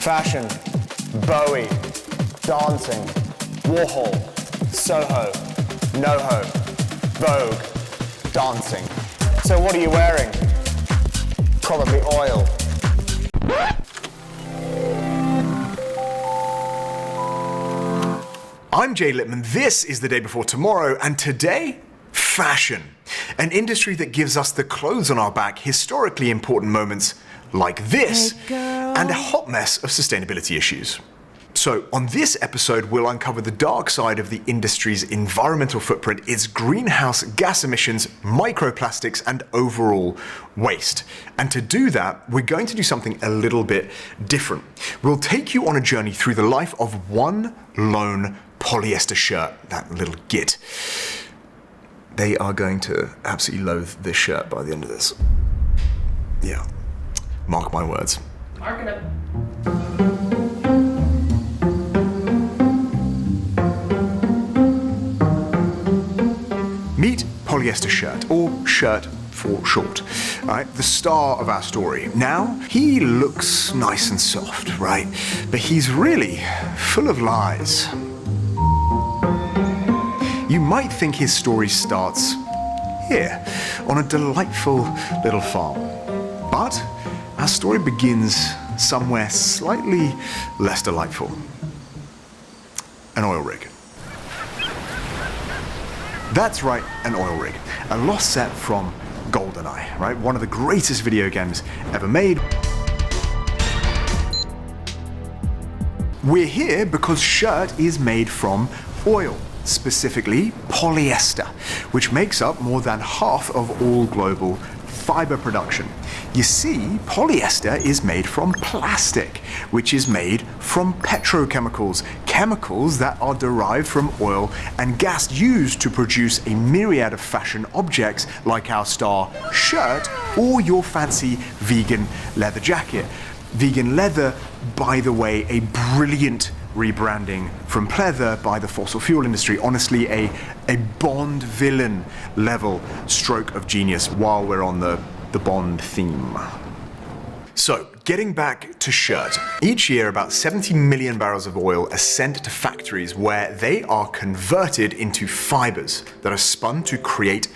Fashion, Bowie, dancing, Warhol, Soho, NoHo, Vogue, dancing. So what are you wearing? Probably oil. I'm Jay Lipman, this is The Day Before Tomorrow, and today, fashion. An industry that gives us the clothes on our back, historically important moments like this, and a hot mess of sustainability issues. So on this episode, we'll uncover the dark side of the industry's environmental footprint, its greenhouse gas emissions, microplastics, and overall waste. And to do that, we're going to do something a little bit different. We'll take you on a journey through the life of one lone polyester shirt, that little git. They are going to absolutely loathe this shirt by the end of this. Yeah, mark my words. Marking it. Meet polyester shirt, or shirt for short. All right, the star of our story. Now, he looks nice and soft, right? But he's really full of lies. You might think his story starts here, on a delightful little farm. But our story begins somewhere slightly less delightful. An oil rig. That's right, an oil rig. A lost set from Goldman, right? One of the greatest video games ever made. We're here because shirt is made from oil, specifically polyester, which makes up more than half of all global fiber production. You see, polyester is made from plastic, which is made from petrochemicals, chemicals that are derived from oil and gas used to produce a myriad of fashion objects like our star shirt or your fancy vegan leather jacket. Vegan leather, by the way, a brilliant rebranding from pleather by the fossil fuel industry. Honestly, a Bond villain level stroke of genius while we're on the Bond theme. So, getting back to shirt. Each year, about 70 million barrels of oil are sent to factories where they are converted into fibers that are spun to create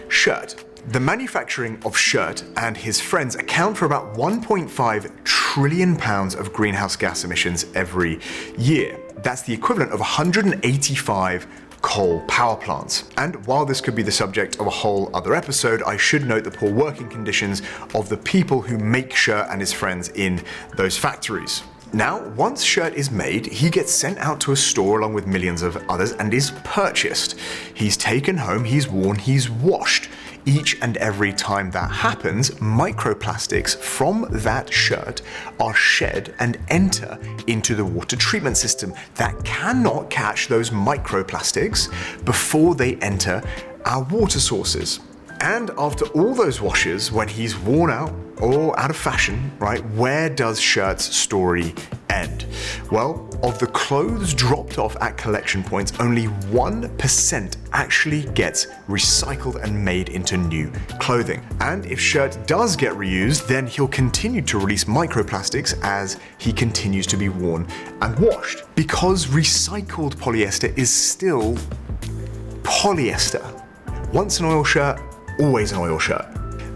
shirt. The manufacturing of shirt and his friends account for about 1.5 trillion pounds of greenhouse gas emissions every year. That's the equivalent of 185 coal power plants. And while this could be the subject of a whole other episode, I should note the poor working conditions of the people who make Shirt and his friends in those factories. Now, once Shirt is made, he gets sent out to a store along with millions of others and is purchased. He's taken home, he's worn, he's washed. Each and every time that happens, microplastics from that shirt are shed and enter into the water treatment system that cannot catch those microplastics before they enter our water sources. And after all those washes, when he's worn out or out of fashion, right, where does Shirt's story end? Well, of the clothes dropped off at collection points, only 1% actually gets recycled and made into new clothing. And if Shirt does get reused, then he'll continue to release microplastics as he continues to be worn and washed. Because recycled polyester is still polyester. Once an oil shirt, always an oil shirt.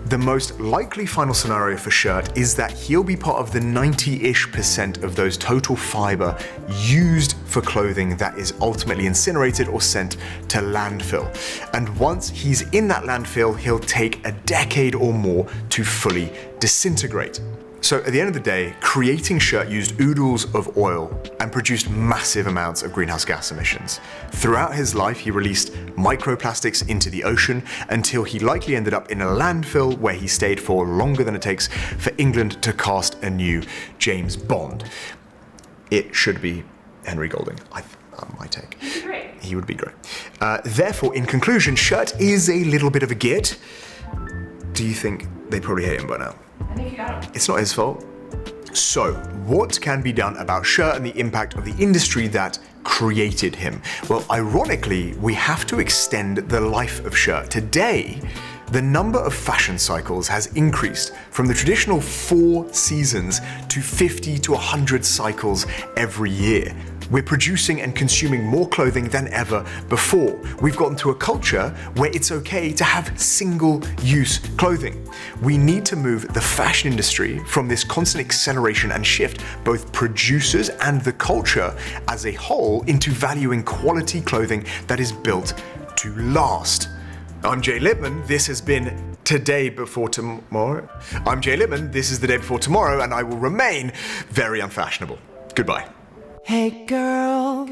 The most likely final scenario for Shirt is that he'll be part of the 90-ish% of those total fiber used for clothing that is ultimately incinerated or sent to landfill. And once he's in that landfill, he'll take a decade or more to fully disintegrate. So at the end of the day, creating Shirt used oodles of oil and produced massive amounts of greenhouse gas emissions. Throughout his life, he released microplastics into the ocean until he likely ended up in a landfill where he stayed for longer than it takes for England to cast a new James Bond. It should be Henry Golding, my take. He'd be great. He would be great. Therefore, in conclusion, Shirt is a little bit of a git. Do you think they probably hate him by now? I think you got him. It's not his fault. So, what can be done about Shirt and the impact of the industry that created him? Well, ironically, we have to extend the life of Shirt. Today, the number of fashion cycles has increased from the traditional 4 seasons to 50 to 100 cycles every year. We're producing and consuming more clothing than ever before. We've gotten to a culture where it's okay to have single-use clothing. We need to move the fashion industry from this constant acceleration and shift, both producers and the culture as a whole, into valuing quality clothing that is built to last. I'm Jay Lipman. This has been Today Before Tomorrow. I'm Jay Lipman. This is The Day Before Tomorrow, and I will remain very unfashionable. Goodbye. Hey girl,